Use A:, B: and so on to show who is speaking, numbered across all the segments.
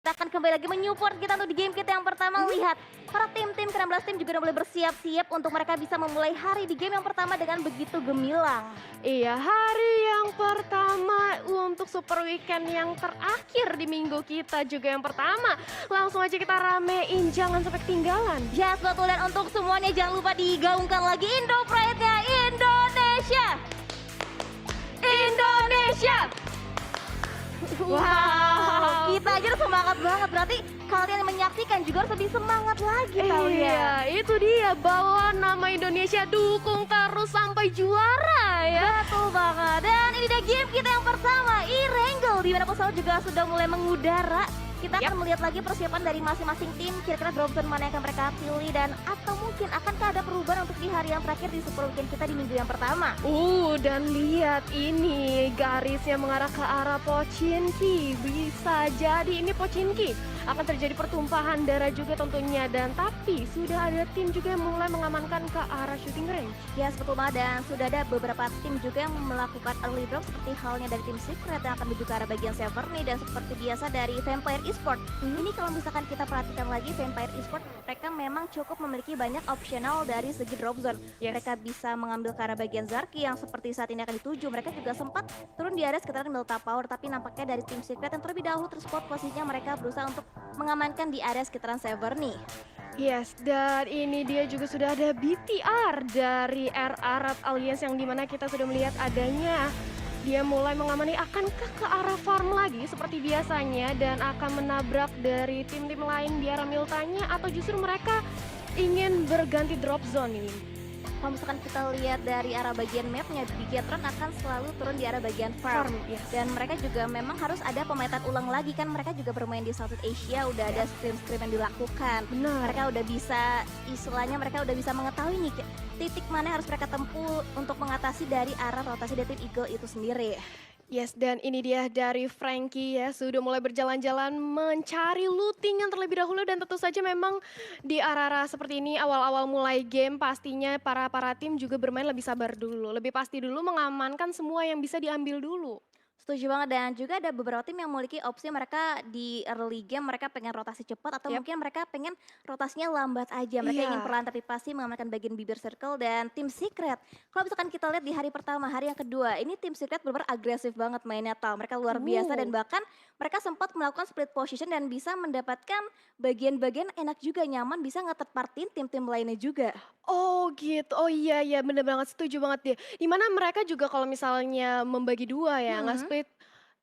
A: Kita akan kembali lagi menyupport kita untuk di game kita yang pertama.
B: Mhm.
A: Lihat, para tim-tim ke-16 tim juga udah mulai bersiap-siap untuk mereka bisa memulai hari di game yang pertama dengan begitu gemilang.
B: Iya, hari yang pertama untuk Super Weekend yang terakhir di minggu kita juga yang pertama. Langsung aja kita ramein, jangan sampai ketinggalan.
A: Yes, betul. Dan untuk semuanya jangan lupa digaungkan lagi Indo Pride-nya Indonesia. Indonesia. Wow, kita aja udah semangat banget. Berarti kalian yang menyaksikan juga harus lebih semangat lagi kalian.
B: Iya, itu dia, bawa nama Indonesia, dukung terus sampai juara ya.
A: Betul banget. Dan ini dia game kita yang pertama, E-Wrangle. Di mana pesawat juga sudah mulai mengudara. Kita akan melihat lagi persiapan dari masing-masing tim. Kira-kira drop zone mana yang akan mereka pilih. Dan atau mungkin akankah ada perubahan untuk di hari yang terakhir di Super Weekend kita di minggu yang pertama.
B: Dan lihat ini garisnya mengarah ke arah Pochinki. Bisa jadi ini Pochinki. Akan terjadi pertumpahan darah juga tentunya. Dan tapi sudah ada tim juga yang mulai mengamankan ke arah shooting range.
A: Yes, betul banget. Dan sudah ada beberapa tim juga yang melakukan early drop seperti halnya dari tim Secret yang akan menuju ke arah bagian server nih. Dan seperti biasa dari Vampire Esport. Ini kalau misalkan kita perhatikan lagi Vampire Esport, mereka memang cukup memiliki banyak optional dari segi drop zone.
B: Yes.
A: Mereka bisa mengambil ke arah bagian Zarki yang seperti saat ini akan dituju. Mereka juga sempat turun di area sekitaran Milta Power, tapi nampaknya dari tim Secret yang terlebih dahulu terspot posisinya mereka berusaha untuk mengamankan di area sekitaran server nih.
B: Yes, dan ini dia juga sudah ada BTR dari R Arab Alliance yang dimana kita sudah melihat adanya. Dia mulai mengamani akankah ke arah farm lagi seperti biasanya dan akan menabrak dari tim-tim lain di arah Miltanya atau justru mereka ingin berganti drop zone ini.
A: Kalau misalkan kita lihat dari arah bagian mapnya, Bigetron akan selalu turun di arah bagian farm.
B: Yes.
A: Dan mereka juga memang harus ada pemetaan ulang lagi kan, mereka juga bermain di Southeast Asia, udah ada scrim-scrim yang dilakukan.
B: Benar.
A: Mereka udah bisa, istilahnya mereka udah bisa mengetahui nih titik mana yang harus mereka tempuh untuk mengatasi dari arah rotasi dari tim Eagle itu sendiri.
B: Yes, dan ini dia dari Frankie ya, sudah mulai berjalan-jalan mencari looting yang terlebih dahulu dan tentu saja memang di arah-arah seperti ini awal-awal mulai game pastinya para tim juga bermain lebih sabar dulu, lebih pasti dulu mengamankan semua yang bisa diambil dulu.
A: Setuju banget. Dan juga ada beberapa tim yang memiliki opsi mereka di early game mereka pengen rotasi cepat atau
B: Yap.
A: mungkin mereka pengen rotasinya lambat aja. Mereka ingin
B: Iya.
A: perlahan tapi pasti mengamankan bagian bibir circle. Dan tim Secret, kalau misalkan kita lihat di hari pertama, hari yang kedua, ini tim Secret benar-benar agresif banget mainnya Tal. Mereka luar biasa dan bahkan mereka sempat melakukan split position dan bisa mendapatkan bagian-bagian enak juga, nyaman, bisa nge-third party tim-tim lainnya juga.
B: Oh gitu, oh iya bener banget, setuju banget deh. Dimana mereka juga kalau misalnya membagi dua ya,
A: Mhm.
B: nge-split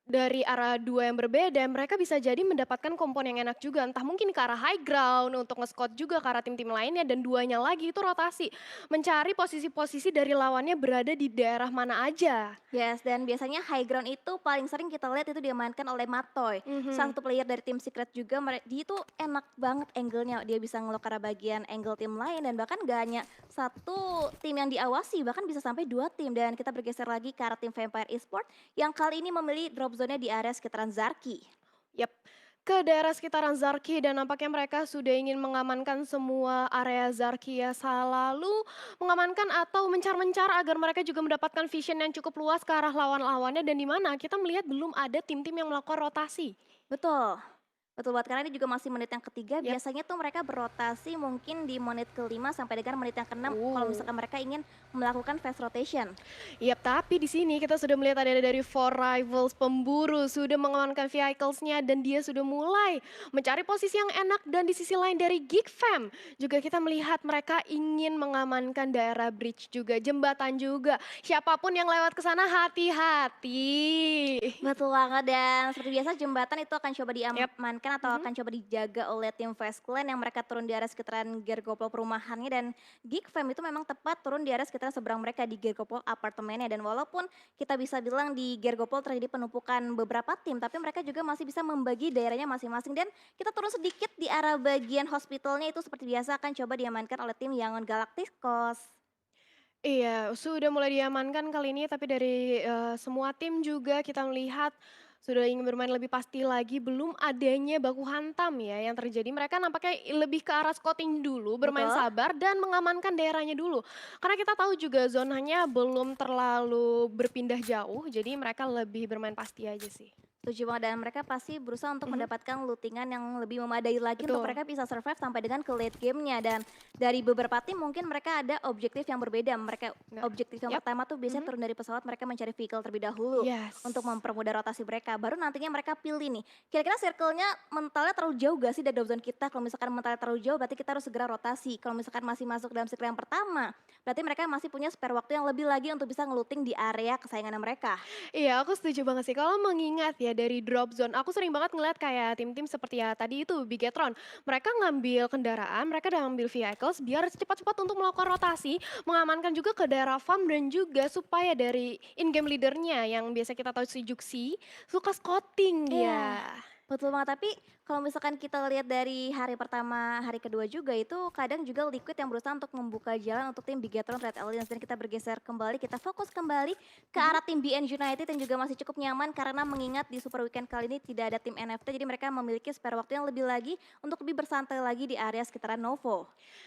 B: dari arah dua yang berbeda, mereka bisa jadi mendapatkan kompon yang enak juga. Entah mungkin ke arah high ground, untuk nge-scout juga ke arah tim-tim lainnya, dan duanya lagi itu rotasi. Mencari posisi-posisi dari lawannya berada di daerah mana aja.
A: Yes, dan biasanya high ground itu paling sering kita lihat itu diamankan oleh Matoy. Salah
B: Mhm.
A: satu player dari tim Secret juga, dia itu enak banget angle-nya. Dia bisa ngelok ke arah bagian angle tim lain dan bahkan gak hanya satu tim yang diawasi, bahkan bisa sampai dua tim. Dan kita bergeser lagi ke arah tim Vampire Esport yang kali ini memilih drop zone-nya di area sekitaran Zarki.
B: Yap, ke daerah sekitaran Zarki dan nampaknya mereka sudah ingin mengamankan semua area Zarki ya, selalu mengamankan atau mencar-mencar agar mereka juga mendapatkan vision yang cukup luas ke arah lawan-lawannya dan di mana kita melihat belum ada tim-tim yang melakukan rotasi.
A: Betul. Betul banget, karena ini juga masih menit yang ketiga,
B: Yap.
A: biasanya tuh mereka berotasi mungkin di menit kelima sampai dengan menit yang keenam kalau
B: Oh.
A: misalkan mereka ingin melakukan fast rotation.
B: Yap, tapi di sini kita sudah melihat ada dari Four Rivals pemburu sudah mengamankan vehicles-nya dan dia sudah mulai mencari posisi yang enak dan di sisi lain dari Geek Fam juga kita melihat mereka ingin mengamankan daerah bridge juga, jembatan juga. Siapapun yang lewat ke sana hati-hati.
A: Betul banget. Dan seperti biasa jembatan itu akan coba
B: Yap.
A: diamankan atau
B: Mhm.
A: akan coba dijaga oleh tim Fast Clan yang mereka turun di area sekitaran Gergopol perumahannya. Dan Geek Fam itu memang tepat turun di area sekitaran seberang mereka di Gergopol apartemennya. Dan walaupun kita bisa bilang di Gergopol terjadi penumpukan beberapa tim, tapi mereka juga masih bisa membagi daerahnya masing-masing. Dan kita turun sedikit di arah bagian hospitalnya itu seperti biasa akan coba diamankan oleh tim Yangon Galacticos.
B: Iya, sudah mulai diamankan kali ini, tapi dari semua tim juga kita melihat sudah ingin bermain lebih pasti lagi, belum adanya baku hantam ya yang terjadi. Mereka nampaknya lebih ke arah scouting dulu, bermain
A: Betul?
B: sabar dan mengamankan daerahnya dulu. Karena kita tahu juga zonanya belum terlalu berpindah jauh, jadi mereka lebih bermain pasti aja sih.
A: Setuju banget dan mereka pasti berusaha untuk
B: Mhm,
A: mendapatkan lootingan yang lebih memadai lagi untuk
B: betul.
A: mereka bisa survive sampai dengan ke late game-nya dan dari beberapa tim mungkin mereka ada objektif yang berbeda. Mereka
B: Nah,
A: objektif yang
B: yap,
A: pertama tuh biasanya
B: mhm,
A: turun dari pesawat mereka mencari vehicle terlebih dahulu untuk
B: yes.
A: mempermudah rotasi mereka. Baru nantinya mereka pilih nih. Kira-kira circle-nya mentalnya terlalu jauh gak sih dari drop zone kita? Kalau misalkan mentalnya terlalu jauh berarti kita harus segera rotasi. Kalau misalkan masih masuk dalam circle yang pertama, berarti mereka masih punya spare waktu yang lebih lagi untuk bisa ngelooting di area kesayangan mereka.
B: Iya, aku setuju banget sih. Kalau mengingat ya dari drop zone, aku sering banget ngeliat kayak tim-tim seperti ya tadi itu Bigetron. Mereka ngambil kendaraan, mereka udah ngambil vehicles biar cepat-cepat untuk melakukan rotasi, mengamankan juga ke daerah farm dan juga supaya dari in-game leadernya yang biasa kita tahu si Juxi, suka scouting
A: Iya.
B: dia.
A: Betul banget, tapi kalau misalkan kita lihat dari hari pertama, hari kedua juga itu kadang juga Liquid yang berusaha untuk membuka jalan untuk tim Bigatron Red Alliance dan kita bergeser kembali, kita fokus kembali ke
B: Mhm.
A: arah tim BN United yang juga masih cukup nyaman karena mengingat di Super Weekend kali ini tidak ada tim NFT jadi mereka memiliki spare waktu yang lebih lagi untuk lebih bersantai lagi di area sekitaran Novo.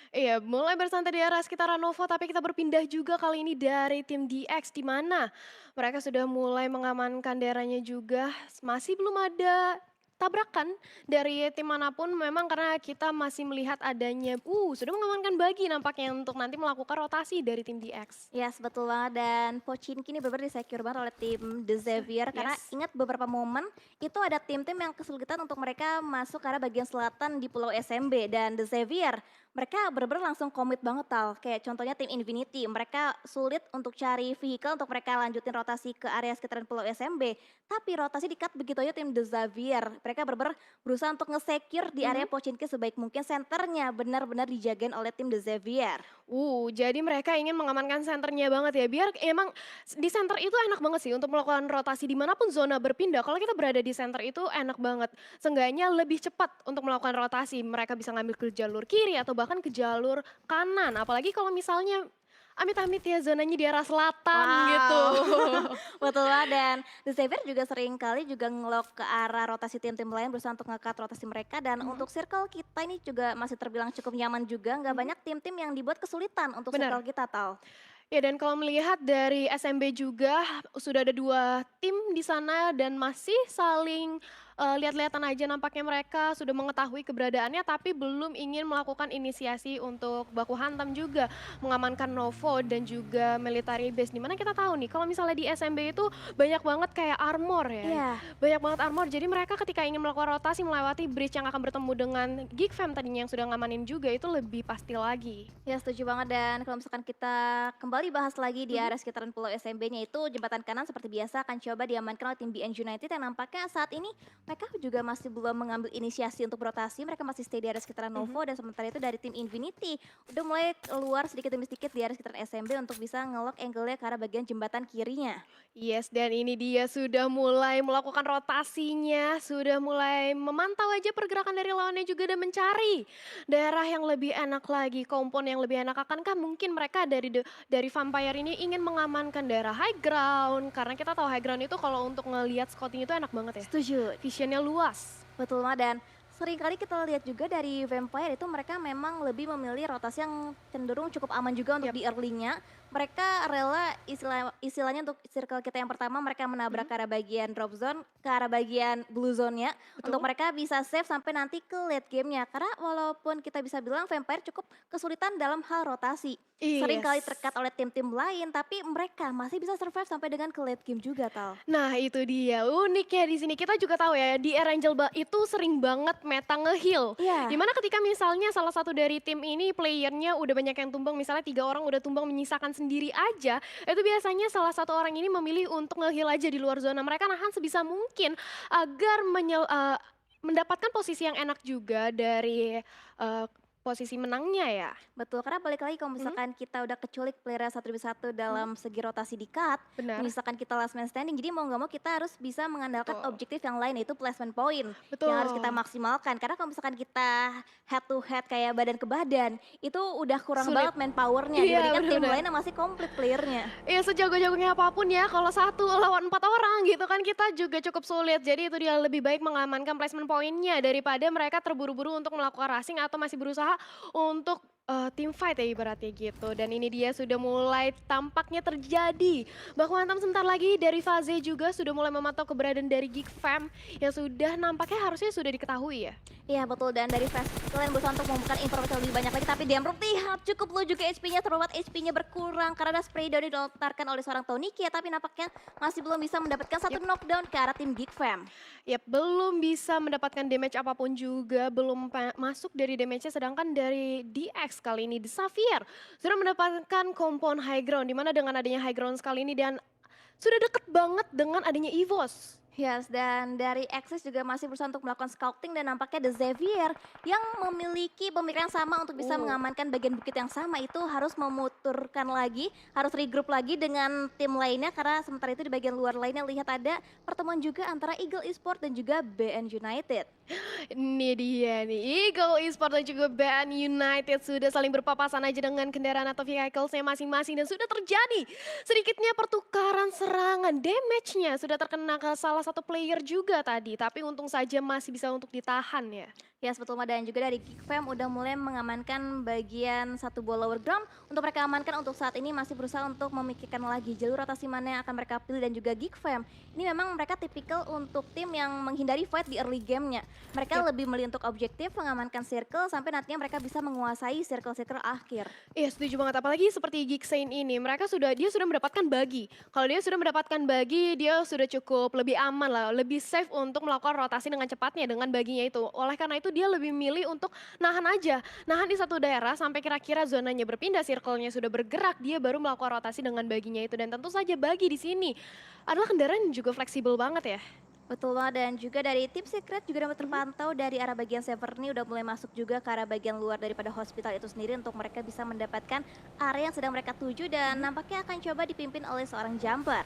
B: Iya, mulai bersantai di area sekitaran Novo, tapi kita berpindah juga kali ini dari tim DX, di mana mereka sudah mulai mengamankan daerahnya juga. Masih belum ada tabrakan dari tim manapun, memang karena kita masih melihat adanya, sudah mengamankan bagi nampaknya untuk nanti melakukan rotasi dari tim DX.
A: Yes, betul banget dan Pochinki ini benar-benar di-secure banget oleh tim The Xavier karena
B: Yes.
A: ingat beberapa momen itu ada tim-tim yang kesulitan untuk mereka masuk ke arah bagian selatan di Pulau SMB dan The Xavier mereka benar-benar langsung komit banget tal. Kayak contohnya tim Infinity, mereka sulit untuk cari vehicle untuk mereka lanjutin rotasi ke area sekitaran Pulau SMB. Tapi rotasi di-cut begitu aja tim The Xavier. Mereka benar-benar berusaha untuk nge-secure di area
B: Mhm.
A: Pochinki sebaik mungkin senternya benar-benar dijagain oleh tim The Xavier.
B: Jadi mereka ingin mengamankan senternya banget ya, biar emang di center itu enak banget sih untuk melakukan rotasi dimanapun zona berpindah, kalau kita berada di center itu enak banget. Seenggaknya lebih cepat untuk melakukan rotasi, mereka bisa ngambil ke jalur kiri atau bahkan ke jalur kanan, apalagi kalau misalnya amit-amit ya zonanya di arah selatan gitu.
A: Wow, betul banget dan The Xavier juga sering kali juga nge-lock ke arah rotasi tim-tim lain berusaha untuk nge-cut rotasi mereka dan
B: Mhm,
A: untuk circle kita ini juga masih terbilang cukup nyaman juga, nggak
B: mhm,
A: banyak tim-tim yang dibuat kesulitan untuk circle
B: benar.
A: kita Tal.
B: Ya dan kalau melihat dari SMB juga sudah ada 2 tim di sana dan masih saling, lihat-lihatan aja nampaknya mereka sudah mengetahui keberadaannya tapi belum ingin melakukan inisiasi untuk baku hantam juga, mengamankan Novo dan juga military base. Di mana kita tahu nih kalau misalnya di SMB itu banyak banget kayak armor ya,
A: Iya.
B: banyak banget armor. Jadi mereka ketika ingin melakukan rotasi melewati bridge yang akan bertemu dengan Geek Fam tadinya yang sudah ngamanin juga itu lebih pasti lagi.
A: Ya setuju banget dan kalau misalkan kita kembali bahas lagi di
B: Mhm,
A: area sekitaran Pulau SMB-nya itu jembatan kanan seperti biasa akan coba diamankan oleh tim BN United yang nampaknya saat ini mereka juga masih belum mengambil inisiasi untuk berotasi, mereka masih stay di area sekitaran
B: mhm.
A: Novo dan sementara itu dari tim Infinity udah mulai keluar sedikit demi sedikit di area sekitaran SMB untuk bisa nge-lock angle-nya ke arah bagian jembatan kirinya.
B: Yes, dan ini dia sudah mulai melakukan rotasinya, sudah mulai memantau aja pergerakan dari lawannya juga dan mencari daerah yang lebih enak lagi, kompon yang lebih enak. Akankah mungkin mereka dari Vampire ini ingin mengamankan daerah high ground? Karena kita tahu high ground itu kalau untuk ngelihat scouting itu enak banget ya.
A: Setuju.
B: Visionnya luas.
A: Betul banget dan seringkali kita lihat juga dari Vampire itu mereka memang lebih memilih rotasi yang cenderung cukup aman juga untuk
B: Yap.
A: di early-nya. Mereka rela istilahnya untuk circle kita yang pertama mereka menabrak
B: Mhm,
A: ke arah bagian drop zone, ke arah bagian blue zone-nya untuk
B: betul.
A: mereka bisa save sampai nanti ke late game-nya. Karena walaupun kita bisa bilang Vampire cukup kesulitan dalam hal rotasi. Seringkali
B: Yes.
A: terkat oleh tim-tim lain tapi mereka masih bisa survive sampai dengan ke late game juga, Tal.
B: Nah itu dia, uniknya di sini kita juga tahu ya di Erangel itu sering banget meta nge-heal.
A: Iya,
B: Dimana ketika misalnya salah satu dari tim ini playernya udah banyak yang tumbang, misalnya 3 orang udah tumbang menyisakan sendiri aja, itu biasanya salah satu orang ini memilih untuk nge-heal aja di luar zona. Mereka nahan sebisa mungkin agar mendapatkan posisi yang enak juga dari posisi menangnya ya.
A: betul, karena balik lagi kalau
B: Mhm,
A: misalkan kita udah keculik player satu demi satu
B: mhm,
A: dalam segi rotasi di cut,
B: benar,
A: misalkan kita last man standing, jadi mau nggak mau kita harus bisa mengandalkan
B: betul.
A: objektif yang lain yaitu placement point yang harus kita
B: Betul,
A: maksimalkan. Karena kalau misalkan kita head to head kayak badan ke badan, itu udah kurang
B: sulit.
A: banget manpowernya
B: Iya
A: dibandingkan tim
B: benar-benar.
A: lain yang masih komplit playernya.
B: Iya sejago-jagonya apapun ya, kalau 1 lawan 4 orang gitu kan kita juga cukup sulit. Jadi itu dia lebih baik mengamankan placement poinnya daripada mereka terburu-buru untuk melakukan rushing atau masih berusaha untuk Tim fight ya ibaratnya gitu dan ini dia sudah mulai tampaknya terjadi. Baku hantam sebentar lagi dari Faze juga sudah mulai memantau keberadaan dari Geek Fam yang sudah nampaknya harusnya sudah diketahui ya.
A: Iya betul, dan dari Fast kalian berusaha untuk membuka informasi lebih banyak lagi, tapi Demruk lihat cukup low juga HP-nya, terlihat HP-nya berkurang karena ada spray down yang dilontarkan oleh seorang Tonikia, tapi nampaknya masih belum bisa mendapatkan satu knockdown ke arah tim Geek Fam.
B: Yap, belum bisa mendapatkan damage apapun juga, belum masuk dari damage-nya sedangkan dari DX kali ini, The Xavier sudah mendapatkan kompon high ground, di mana dengan adanya high ground sekali ini dan sudah deket banget dengan adanya EVOS.
A: Yes, dan dari Axis juga masih berusaha untuk melakukan scouting dan nampaknya The Xavier yang memiliki pemikiran yang sama untuk bisa
B: Uh.
A: mengamankan bagian bukit yang sama itu harus memuturkan lagi, harus regroup lagi dengan tim lainnya karena sementara itu di bagian luar lainnya lihat ada pertemuan juga antara Eagle Esport dan juga BN United.
B: Ini dia nih, Eagle Esport dan juga BN United sudah saling berpapasan aja dengan kendaraan atau vehicles-nya masing-masing dan sudah terjadi sedikitnya pertukaran serangan. Damage-nya sudah terkena ke salah satu player juga tadi, tapi untung saja masih bisa untuk ditahan ya.
A: Ya, betul Mbak, dan juga dari Geek Fam udah mulai mengamankan bagian satu bola lower ground. Untuk mereka amankan untuk saat ini masih berusaha untuk memikirkan lagi jalur rotasi mana yang akan mereka pilih dan juga Geek Fam. Ini memang mereka tipikal untuk tim yang menghindari fight di early game-nya. Mereka
B: Yap.
A: lebih milih untuk objektif, mengamankan circle sampai nantinya mereka bisa menguasai circle-circle akhir.
B: Iya setuju banget, apalagi seperti Geeksain ini, dia sudah mendapatkan bagi. Kalau dia sudah mendapatkan bagi, dia sudah cukup lebih aman lah, lebih safe untuk melakukan rotasi dengan cepatnya dengan baginya itu. Oleh karena itu dia lebih milih untuk nahan aja, nahan di satu daerah sampai kira-kira zonanya berpindah, circle-nya sudah bergerak, dia baru melakukan rotasi dengan baginya itu. Dan tentu saja bagi di sini adalah kendaraan yang juga fleksibel banget ya.
A: Betul banget, dan juga dari tim secret juga dapat terpantau dari arah bagian server ini udah mulai masuk juga ke arah bagian luar daripada hospital itu sendiri untuk mereka bisa mendapatkan area yang sedang mereka tuju dan nampaknya akan coba dipimpin oleh seorang jumper.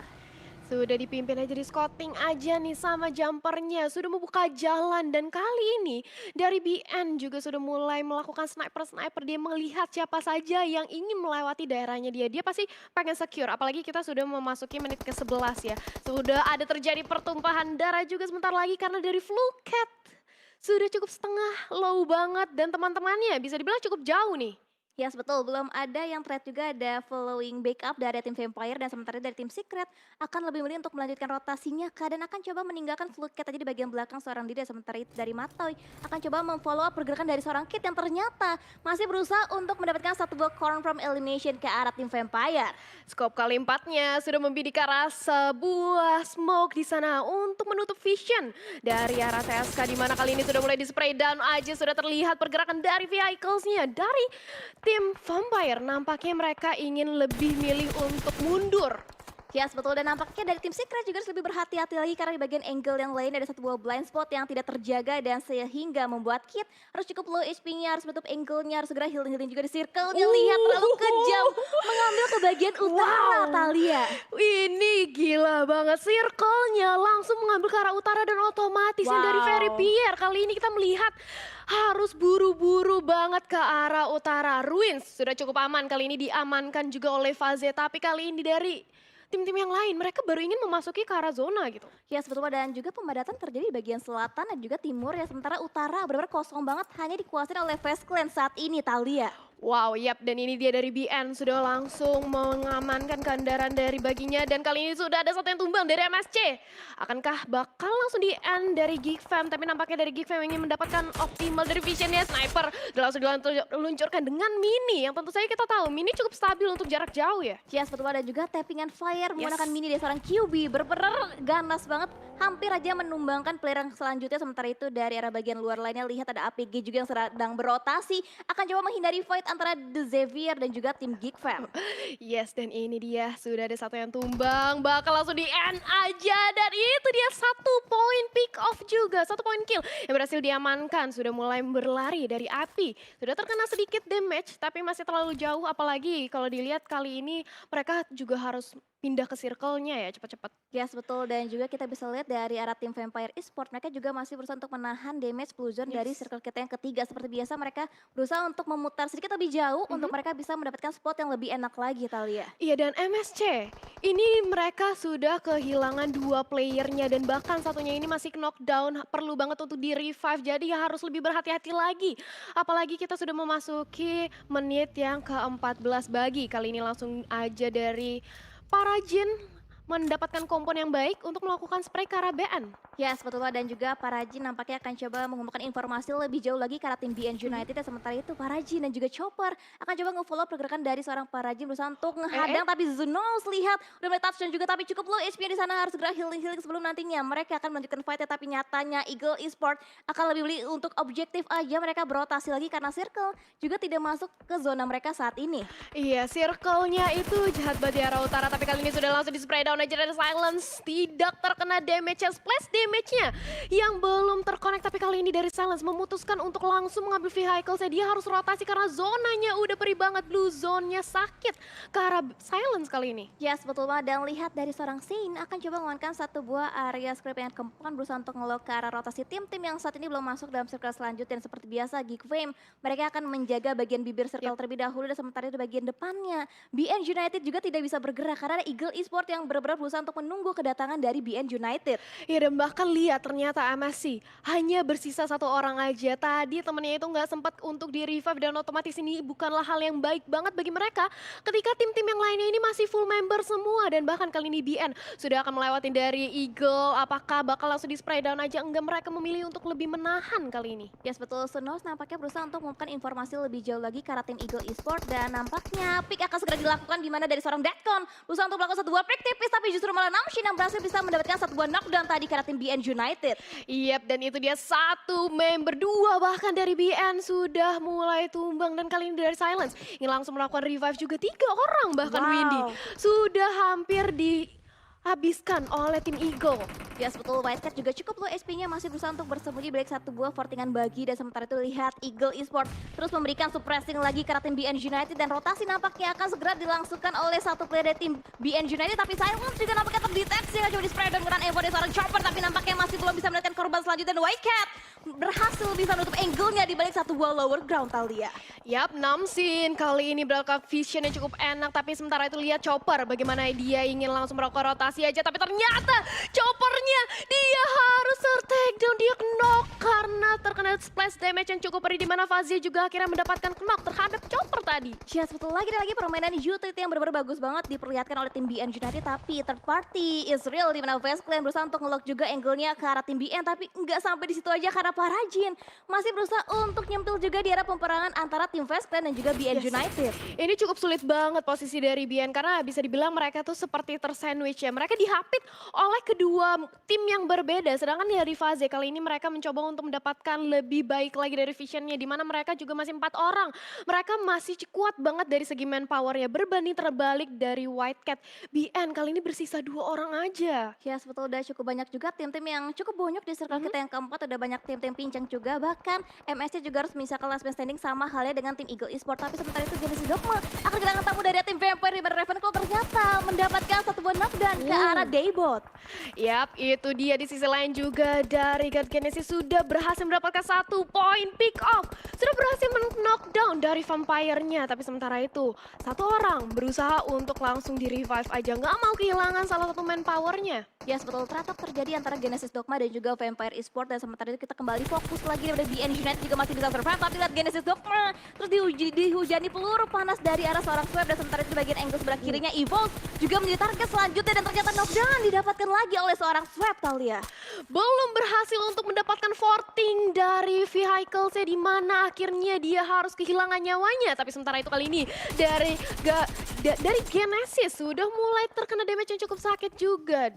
B: Sudah dipimpin aja di scouting aja nih sama jumpernya, sudah membuka jalan dan kali ini dari BN juga sudah mulai melakukan sniper-sniper, dia melihat siapa saja yang ingin melewati daerahnya dia. Dia pasti pengen secure, apalagi kita sudah memasuki menit ke-11 ya. Sudah ada terjadi pertumpahan darah juga sebentar lagi karena dari Fluket. Sudah cukup setengah, low banget dan teman-temannya bisa dibilang cukup jauh nih.
A: Yes, betul, belum ada yang threat juga, ada following backup dari tim Vampire dan sementara dari tim Secret akan lebih milih untuk melanjutkan rotasinya dan akan coba meninggalkan Fluke aja di bagian belakang seorang diri, sementara itu dari Matoy akan coba memfollow up pergerakan dari seorang Kid yang ternyata masih berusaha untuk mendapatkan satu buah corn from elimination ke arah tim Vampire.
B: Scope kali empatnya sudah membidik ke arah sebuah smoke di sana untuk menutup vision dari arah TSK, di mana kali ini sudah mulai di spray down aja, sudah terlihat pergerakan dari vehicles-nya dari tim Vampire. Nampaknya mereka ingin lebih milih untuk mundur.
A: Yes, betul, dan nampaknya dari tim Secret juga harus lebih berhati-hati lagi karena di bagian angle yang lain ada satu buah blind spot yang tidak terjaga dan sehingga membuat Kid harus cukup low HP-nya, harus menutup angle-nya, harus segera healing-healing juga di circle-nya. Lihat terlalu kejam mengambil ke bagian utara, Thalia.
B: Ini gila banget, circle-nya langsung mengambil ke arah utara dan otomatis yang dari Very
A: Wow.
B: Pierre. Kali ini kita melihat harus buru-buru banget ke arah utara. Ruins sudah cukup aman, kali ini diamankan juga oleh Faze, tapi kali ini dari tim-tim yang lain mereka baru ingin memasuki ke arah zona gitu.
A: Ya, sebetulnya, dan juga pemadatan terjadi di bagian selatan dan juga timur ya, sementara utara benar-benar kosong banget hanya dikuasai oleh Fast Clan saat ini, Thalia.
B: Wow, yap, dan ini dia dari BN sudah langsung mengamankan kendaraan dari baginya dan kali ini sudah ada satu yang tumbang dari MSC. Akankah bakal langsung di end dari Geek Fam, tapi nampaknya dari Geek Fam ingin mendapatkan optimal dari visionnya. Sniper sudah langsung diluncurkan dengan Mini yang tentu saja kita tahu Mini cukup stabil untuk jarak jauh ya.
A: Ya, sebetulnya, dan juga tappingan fire menggunakan
B: Yes.
A: mini dari seorang QB benar-benar ganas banget, hampir aja menumbangkan player yang selanjutnya. Sementara itu dari arah bagian luar lainnya lihat ada APG juga yang sedang berotasi, akan coba menghindari fight antara The Xavier dan juga tim Geek Fam.
B: Yes, dan ini dia sudah ada satu yang tumbang, bakal langsung di end aja dan itu dia satu poin pick off juga, satu poin kill yang berhasil diamankan. Sudah mulai berlari dari api, sudah terkena sedikit damage tapi masih terlalu jauh, apalagi kalau dilihat kali ini mereka juga harus pindah ke circle-nya ya cepet-cepet.
A: Yes, betul. Dan juga kita bisa lihat dari arah tim Vampire Esport, mereka juga masih berusaha untuk menahan damage Blue Zone dari
B: Yes.
A: circle kita yang ketiga. Seperti biasa mereka berusaha untuk memutar sedikit lebih jauh untuk
B: Mhm.
A: mereka bisa mendapatkan spot yang lebih enak lagi, Talia.
B: Iya dan MSC, ini mereka sudah kehilangan 2 playernya dan bahkan satunya ini masih knockdown, perlu banget untuk di revive jadi ya harus lebih berhati-hati lagi. Apalagi kita sudah memasuki menit yang ke-14 bagi, kali ini langsung aja dari para Jin mendapatkan kompon yang baik untuk melakukan spray ke arah BN.
A: Yes, betul Pak. Dan juga para Jin nampaknya akan coba mengumpulkan informasi lebih jauh lagi ke arah tim BN United. Dan sementara itu para Jin dan juga Chopper akan coba nge-follow pergerakan dari seorang para Jin berusaha untuk menghadang. Tapi Zunos lihat udah mulai touchdown juga tapi cukup low HP di sana, harus segera healing sebelum nantinya mereka akan melanjutkan fight. Tapi nyatanya Eagle Esport akan lebih beli untuk objektif aja, mereka berotasi lagi karena circle juga tidak masuk ke zona mereka saat ini.
B: Iya, circle-nya itu jahat banget di arah utara, tapi kali ini sudah langsung di spray down aja dari Silence. Tidak terkena damage-nya, splash damage-nya yang belum terkonek, tapi kali ini dari Silence memutuskan untuk langsung mengambil vehicle-nya. Dia harus rotasi karena zonanya udah perih banget, blue zone-nya sakit ke arah Silence kali ini.
A: Yes, betul banget. Dan lihat dari seorang Saint akan coba mengamankan satu buah area script yang keempat, berusaha untuk ngelok ke arah rotasi tim-tim yang saat ini belum masuk dalam circle selanjutnya. Dan seperti biasa, Geek Fame mereka akan menjaga bagian bibir circle terlebih dahulu, dan sementara itu bagian depannya BN United juga tidak bisa bergerak karena ada Eagle Esport yang benar-benar berusaha untuk menunggu kedatangan dari BN United.
B: Ya dan bahkan lihat ternyata MSC hanya bersisa satu orang aja. Tadi temennya itu nggak sempat untuk di revive dan otomatis ini bukanlah hal yang baik banget bagi mereka ketika tim-tim yang lainnya ini masih full member semua. Dan bahkan kali ini BN sudah akan melewati dari Eagle. Apakah bakal langsung di spray down aja? Enggak, mereka memilih untuk lebih menahan kali ini.
A: Yes, betul. Sunos nampaknya berusaha untuk mengumumkan informasi lebih jauh lagi ke arah tim Eagle Esport, dan nampaknya pick akan segera dilakukan di mana dari seorang Deadcon berusaha untuk melakukan satu buah pick tipis, tapi justru malah Namshin yang berhasil bisa mendapatkan satu buah knockdown tadi ke arah tim BN United.
B: Yap, dan itu dia satu member, dua bahkan dari BN sudah mulai tumbang. Dan kali ini dari Silence yang langsung melakukan revive juga 3 orang bahkan
A: Wow.
B: Windy sudah hampir dihabiskan oleh tim Eagle.
A: Yes, betul. Wildcat juga cukup low SP-nya, masih berusaha untuk bersembunyi balik satu buah fortingan bagi. Dan sementara itu lihat Eagle Esport terus memberikan suppressing lagi ke arah tim BN United, dan rotasi nampaknya akan segera dilangsungkan oleh satu player dari tim BN United. Tapi Silence juga nampaknya terdeteksi, coba di spray down dengan Evo dari seorang Chopper, tapi nampaknya masih belum bisa mendapatkan korban selanjutnya. Dan Wildcat berhasil bisa menutup angle-nya di balik satu buah lower ground, Talia.
B: Yap, Namsin kali ini berlaku vision yang cukup enak, tapi sementara itu lihat Chopper bagaimana dia ingin langsung melakukan rotasi aja, tapi ternyata Choppernya dia harus ter-takedown, dia knock karena terkena splash damage yang cukup perih, di mana Fazia juga akhirnya mendapatkan knock terhadap Chopper tadi.
A: Yes, betul. Lagi dan lagi permainan utility yang benar-benar bagus banget diperlihatkan oleh tim BN United, tapi third party Israel di mana Vest Clan berusaha untuk ngelock juga angle-nya ke arah tim BN, tapi nggak sampai di situ aja karena para Jin masih berusaha untuk nyempil juga di arah peperangan antara tim Vest Clan dan juga BN
B: Yes.
A: United.
B: Ini cukup sulit banget posisi dari BN karena bisa dibilang mereka tuh seperti tersandwich ya. Mereka dihapit oleh kedua tim yang berbeda. Sedangkan dari Faze kali ini mereka mencoba untuk mendapatkan lebih baik lagi dari visionnya, di mana mereka juga masih 4 orang. Mereka masih kuat banget dari segi manpower ya, berbanding terbalik dari Wildcat. BN kali ini bersisa 2 orang aja.
A: Yes, betul. Udah cukup banyak juga tim-tim yang cukup bonyok di circle kita yang keempat. Udah banyak tim-tim pincang juga. Bahkan MSC juga harus menyisakan last man standing sama halnya dengan tim Eagle Esport. Tapi sementara itu Genesis Dogma akan kehilangan tamu dari tim Vampire, di mana Ravenclaw ternyata mendapatkan satu buah knockdown ke arah Daybot.
B: Yap, itu dia. Di sisi lain juga dari God Genesis sudah berhasil mendapatkan 1 poin pick off. Sudah berhasil men-knockdown dari vampire-nya. Tapi sementara itu, 1 orang berusaha untuk langsung di-revive aja. Nggak mau kehilangan salah satu manpower-nya.
A: Yes, betul. Teratak terjadi antara Genesis Dogma dan juga Vampire Esport. Dan sementara itu kita kembali fokus lagi pada BN United juga masih bisa survive. Tapi lihat Genesis Dogma terus dihujani peluru panas dari arah seorang Swab. Dan sementara itu di bagian angle sebelah kirinya Evolve juga menjadi target selanjutnya. Dan ternyata knockdown didapatkan lagi oleh seorang Swab, Talia.
B: Belum berhasil untuk mendapatkan forting dari vehicle-nya, di mana akhirnya dia harus kehilangan nyawanya. Tapi sementara itu kali ini dari Genesis sudah mulai terkena damage yang cukup sakit juga.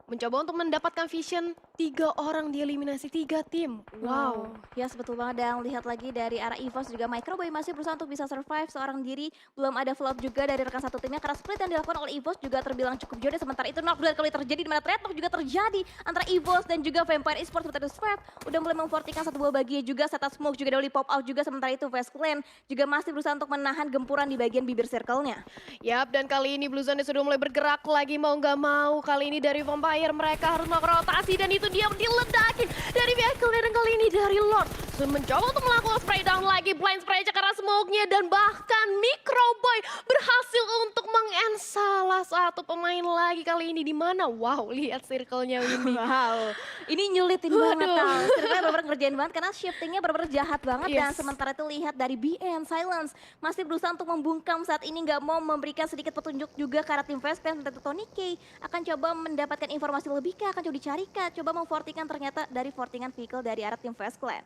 B: mencoba untuk mendapatkan vision 3 orang dieliminasi 3 tim. Wow.
A: Ya betul banget dan lihat lagi dari arah EVOS juga Microboy masih berusaha untuk bisa survive seorang diri. Belum ada follow up juga dari rekan satu timnya karena split yang dilakukan oleh EVOS juga terbilang cukup jauh. Sementara itu knockdown kali terjadi di mana trade talk juga terjadi antara EVOS dan juga Vampire Esports. Sementara itu Swap udah mulai memfortikan satu buah bagian juga. Setup smoke juga dari pop out juga. Sementara itu Fast Clan juga masih berusaha untuk menahan gempuran di bagian bibir circle-nya.
B: Yap, dan kali ini Blue Zone sudah mulai bergerak lagi mau nggak mau. Kali ini dari Vampire mereka harus melakukan rotasi dan itu dia diledakin dari vehicle dan kali ini dari Lord. Sudah mencoba untuk melakukan spray down lagi, blind spray aja karena smoke-nya dan bahkan Microboy berhasil untuk meng-end salah satu pemain lagi kali ini di mana? Wow, lihat circle-nya ini.
A: Wow, ini nyulitin banget
B: Waduh.
A: tau. Circle bener-bener ngerjain banget karena shiftingnya bener-bener jahat banget. Dan
B: Yes.
A: sementara itu lihat dari BN, Silence masih berusaha untuk membungkam saat ini nggak mau memberikan sedikit petunjuk juga ke arah tim Fast Clan. Sementara itu Tony K akan coba mendapatkan informasi lebih kah, akan coba dicari kah, coba memfortingan ternyata dari fortingan vehicle dari arah tim Fast Clan.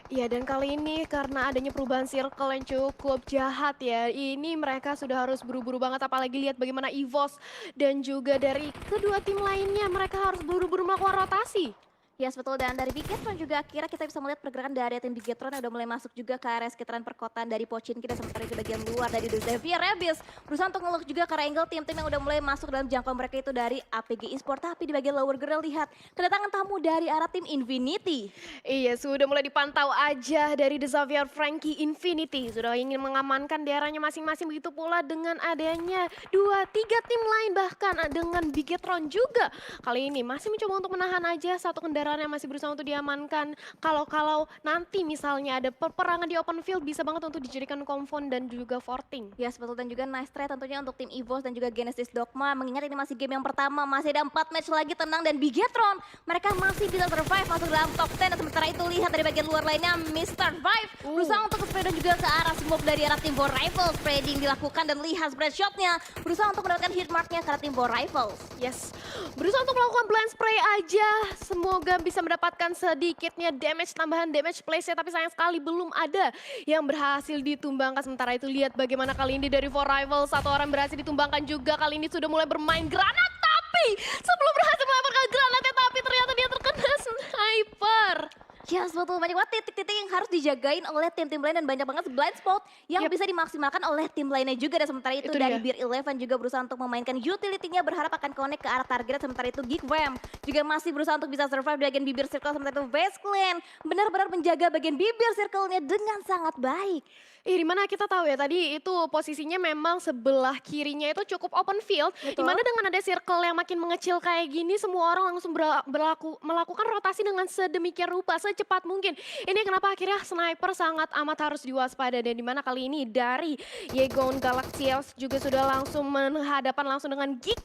B: Iya, dan kali ini karena adanya perubahan circle yang cukup jahat ya, ini mereka sudah harus buru-buru banget apalagi lihat bagaimana EVOS dan juga dari kedua tim lainnya mereka harus buru-buru melakukan rotasi.
A: Yes betul dan dari Bigetron juga akhirnya kita bisa melihat pergerakan dari tim Bigetron yang udah mulai masuk juga ke area sekitaran perkotaan dari Pochinki dan sementara itu bagian luar dari The Xavier Rebels berusaha untuk ngeluk juga ke arah angle tim-tim yang udah mulai masuk dalam jangkauan mereka itu dari APG Esports. Tapi di bagian lower ground lihat kedatangan tamu dari arah tim Infinity.
B: Iya, sudah mulai dipantau aja dari The Xavier Frankie Infinity. Sudah ingin mengamankan daerahnya masing-masing begitu pula dengan adanya 2-3 tim lain bahkan dengan Bigetron juga. Kali ini masih mencoba untuk menahan aja satu kendaraan yang masih berusaha untuk diamankan. Kalau nanti misalnya ada peperangan di open field bisa banget untuk dijadikan konfon dan juga forting.
A: Yes betul dan juga nice try tentunya untuk tim EVOS dan juga Genesis Dogma. Mengingat ini masih game yang pertama, masih ada 4 match lagi tenang dan Bigetron mereka masih bisa survive masuk dalam top 10. Dan sementara itu lihat dari bagian luar lainnya Mr. Vibe berusaha untuk spread dan juga ke arah smoke dari arah tim Bow Rifles. Spreading dilakukan dan lihat spread shotnya berusaha untuk mendapatkan hit marknya ke arah tim Bow Rifles.
B: Yes, berusaha untuk melakukan blind spray aja. Semoga bisa mendapatkan sedikitnya damage, tambahan damage place-nya. Tapi sayang sekali belum ada yang berhasil ditumbangkan. Sementara itu lihat bagaimana kali ini dari Four Rivals. Satu orang berhasil ditumbangkan juga. Kali ini sudah mulai bermain granat. Tapi sebelum berhasil melemparkan granatnya, tapi ternyata dia terkena sniper.
A: Yes betul, banyak banget titik-titik yang harus dijagain oleh tim-tim lain dan banyak banget blind spot yang
B: Yep.
A: bisa dimaksimalkan oleh tim lainnya juga. Dan sementara itu
B: Itu
A: dari
B: dia.
A: Beer Eleven juga berusaha untuk memainkan utility-nya berharap akan connect ke arah target. Sementara itu Geek Fam juga masih berusaha untuk bisa survive di bagian bibir circle. Sementara itu Vast Clan benar-benar menjaga bagian bibir circle-nya dengan sangat baik.
B: Dimana kita tahu ya tadi itu posisinya memang sebelah kirinya itu cukup open field.
A: Betul.
B: Dimana dengan ada circle yang makin mengecil kayak gini semua orang langsung melakukan rotasi dengan sedemikian rupa secepat mungkin. Ini kenapa akhirnya sniper sangat amat harus diwaspada dan dimana kali ini dari Yegon Galaxiels juga sudah langsung menghadapan langsung dengan Geek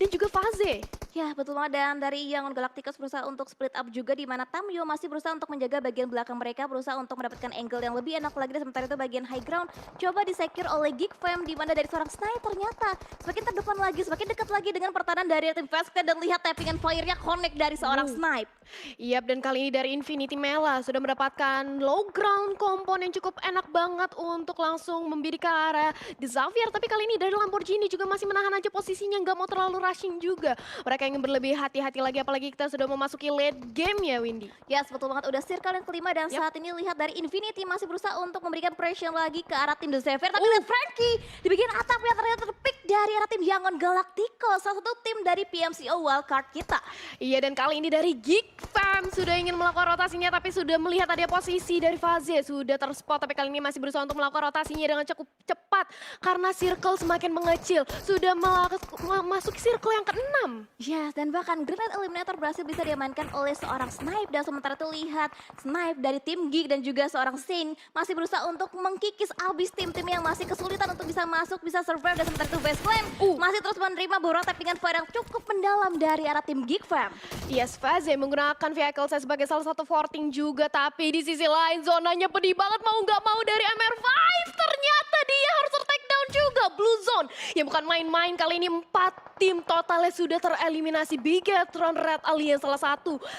B: dan juga Faze.
A: Ya betul banget dan dari Yangon Galacticos berusaha untuk split up juga di mana Tamyo masih berusaha untuk menjaga bagian belakang mereka, berusaha untuk mendapatkan angle yang lebih enak lagi. Dan sementara itu bagian high ground coba disecure oleh Geek Fam di mana dari seorang sniper ternyata semakin terdepan lagi, semakin dekat lagi dengan pertahanan dari tim Fast Clan dan lihat tapping and fire-nya connect dari seorang snipe.
B: Yap, dan kali ini dari Infinity Mela sudah mendapatkan low ground compound yang cukup enak banget untuk langsung membidik ke arah The Xavier. Tapi kali ini dari Lamborghini juga masih menahan aja posisinya, nggak mau terlalu rushing juga. Mereka ingin berlebih hati-hati lagi, apalagi kita sudah memasuki late game ya Windy.
A: Yes betul banget, udah circle yang kelima dan
B: Yap.
A: saat ini lihat dari Infinity masih berusaha untuk memberikan pressure lagi ke arah tim The Xavier. Tapi lihat Frankie di bagian atapnya ternyata terpick dari arah tim Yangon Galacticos, salah satu tim dari PMCO wildcard kita.
B: Iya, dan kali ini dari Geek Fam sudah ingin melakukan rotasinya tapi sudah melihat ada posisi dari Faze sudah terspot, tapi kali ini masih berusaha untuk melakukan rotasinya dengan cukup cepat karena circle semakin mengecil. Sudah memasuki circle yang ke-6.
A: Yes, dan bahkan Grenade Eliminator berhasil bisa diamankan oleh seorang Snipe. Dan sementara itu lihat Snipe dari tim Geek dan juga seorang Saint masih berusaha untuk mengkikis abis tim-tim yang masih kesulitan untuk bisa masuk, bisa survive. Dan sementara itu Best Clan masih terus menerima bola tappingan fire yang cukup mendalam dari arah tim Geek Fam.
B: Yes, Faze menggunakan vehicle saya sebagai salah satu forting juga, tapi di sisi lain zonanya pedih banget mau nggak mau dari MR5. Ternyata dia harus take down juga Blue Zone. Ya bukan main-main, kali ini 4 tim totalnya sudah tereliminasi. Bigetron Red Alliance salah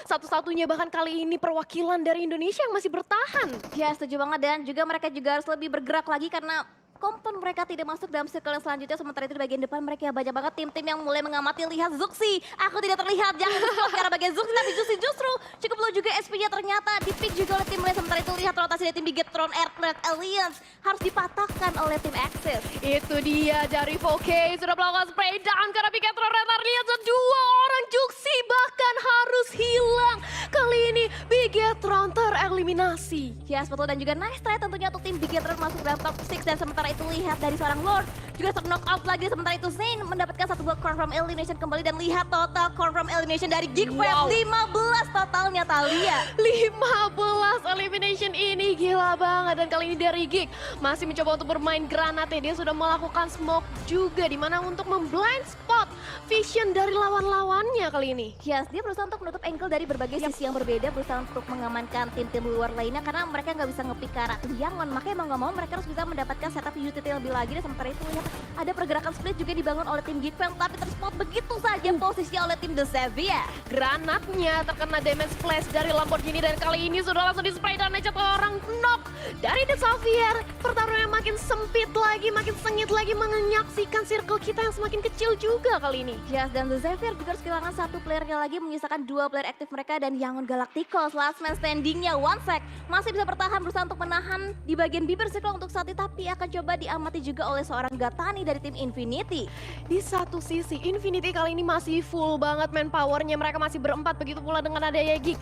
B: satu-satunya bahkan kali ini perwakilan dari Indonesia yang masih bertahan.
A: Ya setuju banget dan juga mereka juga harus lebih bergerak lagi karena kompon mereka tidak masuk dalam circle yang selanjutnya. Sementara itu di bagian depan mereka banyak banget tim-tim yang mulai mengamati. Lihat Zuxi, aku tidak terlihat, jangan di-spot ke arah bagian Zuxi, tapi Zuxi justru cukup low juga SP-nya ternyata. Di-pick juga oleh tim lain. Sementara itu lihat rotasi dari tim Bigetron Aircraft Alliance harus dipatahkan oleh tim Axis.
B: Itu dia dari 4K sudah melakukan spray down karena Bigetron Radar. Lihat dua orang Juksi bahkan harus hilang. Kali ini Bigetron tereliminasi.
A: Yes, betul, dan juga nice try tentunya untuk tim Bigetron masuk dalam top 6. Dan sementara itu lihat dari seorang Lord juga knock out lagi. Sementara itu Zane mendapatkan satu buah confirm elimination kembali. Dan lihat total confirm elimination dari Geek Fam, 15 totalnya Thalia.
B: 15 elimination ini gila banget. Dan kali ini dari Geek masih mencoba untuk bermain granatnya. Dia sudah melakukan smoke juga dimana untuk memblind spot vision dari lawan-lawannya kali ini.
A: Yes, dia berusaha untuk menutup angle dari berbagai sisi yang berbeda, berusaha untuk mengamankan tim-tim luar lainnya karena mereka nggak bisa nge-pick ke arah tim Yangon. Makanya mau nggak mau mereka harus bisa mendapatkan setup utility lebih lagi. Dan sementara itu lihat ada pergerakan split juga dibangun oleh tim Geek Fam, tapi terspot begitu saja posisinya oleh tim The Xavier.
B: Granatnya terkena damage flash dari Lamborghini dan kali ini sudah langsung di-spray down aja orang knock dari The Xavier. Pertarungan makin sempit lagi, makin sengit lagi, menyaksikan circle kita yang semakin kecil juga kali ini.
A: Yes, dan The Xavier juga harus kehilangan satu playernya lagi, menyisakan dua player aktif mereka. Dan Yangon Galacticos last man standingnya OneSec masih bisa bertahan, berusaha untuk menahan di bagian bibir circle untuk saat ini, tapi akan coba diamati juga oleh seorang Gatani dari tim Infinity.
B: Di satu sisi Infinity kali ini masih full banget manpowernya, mereka masih berempat, begitu pula dengan adanya Geek.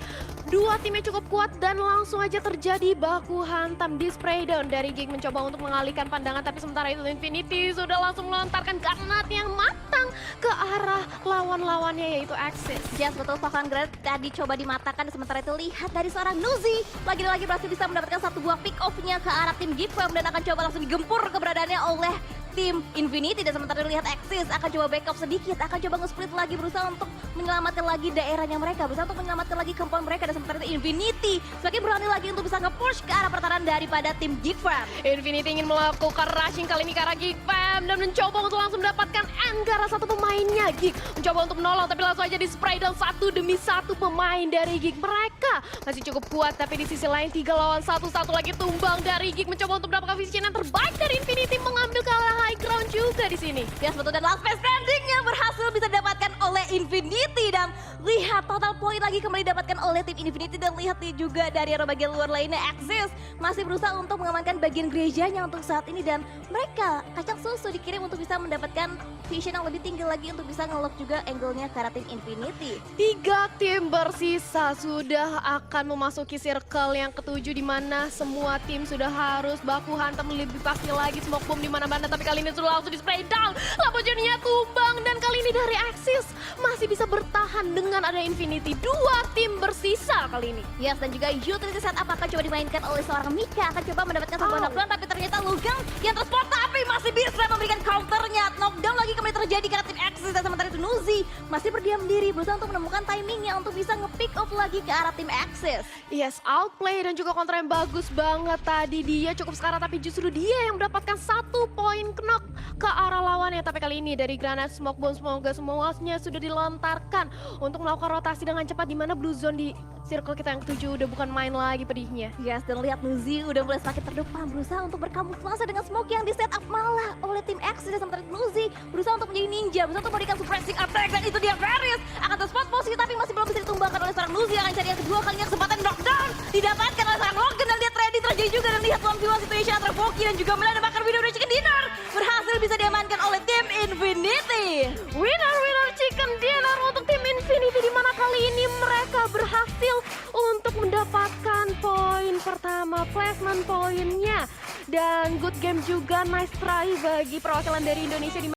B: Dua timnya cukup kuat dan langsung aja terjadi baku hantam. Di spray down dari Geek mencoba untuk mengalihkan pandangan, tapi sementara itu Infinity sudah langsung melontarkan granat yang matang ke arah lawan-lawannya yaitu Axis.
A: Yes, betul, Falcon Grenade tadi coba dimatakan. Sementara itu lihat dari seorang Nuzi lagi-lagi berhasil bisa mendapatkan satu buah pick off-nya ke arah tim Geek Fam dan akan coba langsung digempur keberadaannya oleh tim Infinity. Dan sementara lihat Axis akan coba backup sedikit, akan coba nge-split lagi, berusaha untuk menyelamatkan lagi daerahnya mereka, berusaha untuk menyelamatkan lagi compound mereka. Dan sementara itu Infinity semakin berani lagi untuk bisa nge-push ke arah pertahanan daripada tim Geek Fam.
B: Infinity ingin melakukan rushing kali ini ke arah Geek Fam dan mencoba untuk langsung mendapatkan end ke arah satu pemainnya. Geek mencoba untuk menolong tapi langsung aja di spray down satu demi satu pemain dari Geek. Mereka masih cukup kuat tapi di sisi lain 3 lawan 1, satu lagi tumbang dari Geek, mencoba untuk mendapatkan vision yang terbaik dari Infinity, mengambil ke arah high ground juga di sini.
A: Yes, betul, dan last man standing yang berhasil bisa didapatkan oleh Infinity. Dan lihat total poin lagi kembali didapatkan oleh tim Infinity. Dan lihat juga dari arah bagian luar lainnya Axis masih berusaha untuk mengamankan bagian gerejanya untuk saat ini. Dan mereka kacang susu dikirim untuk bisa mendapatkan vision yang lebih tinggi lagi untuk bisa nge-lock juga angle-nya ke arah tim Infinity.
B: 3 tim bersisa sudah akan memasuki circle yang ketujuh di mana semua tim sudah harus baku hantam lebih pasti lagi, smoke bomb di mana-mana, tapi kali ini sudah langsung di spray down. Lamborghini-nya tumbang dan kali ini dari Axis masih bisa bertahan dengan ada Infinity. 2 tim bersisa kali ini.
A: Yes, dan juga utility setup akan coba dimainkan oleh seorang Mika, akan coba mendapatkan sebuah knockdown, tapi ternyata Lugang yang terspot tapi masih bisa memberikan counternya. Knockdown lagi kembali terjadi karena tim Axis. Dan sementara itu Nuzi masih berdiam diri, berusaha untuk menemukan timingnya untuk bisa nge-pick off lagi ke arah tim Axis.
B: Yes, outplay dan juga kontra yang bagus banget tadi. Dia cukup sekarat tapi justru dia yang mendapatkan 1 poin knock ke arah lawannya. Tapi kali ini dari granat smoke bomb semoga semuanya sudah dilontarkan untuk melakukan rotasi dengan cepat, di mana blue zone di circle kita yang ketujuh udah bukan main lagi pedihnya.
A: Yes, dan lihat Nuzi udah mulai semakin terdepan, berusaha untuk berkamuflase dengan smoke yang di setup malah oleh tim Axis. Dan sementara Nuzi berusaha untuk menjadi ninja, berusaha untuk memberikan suppressing attack, dan itu dia Varys akan terspot posisi tapi masih belum bisa ditumbangkan oleh seorang Nuzi. Akan cari yang kedua kalinya, kesempatan knockdown didapatkan oleh seorang Logan. Dan lihat ready terjadi juga, dan lihat 1v1 situation antara Voki dan juga Milan, dan bahkan winner chicken dinner berhasil bisa diamankan oleh tim Infinity.
B: Winner chicken dinner untuk tim Infinity, di mana kali ini mereka berhasil untuk mendapatkan poin pertama, placement poinnya. Dan good game juga, nice try bagi perwakilan dari Indonesia di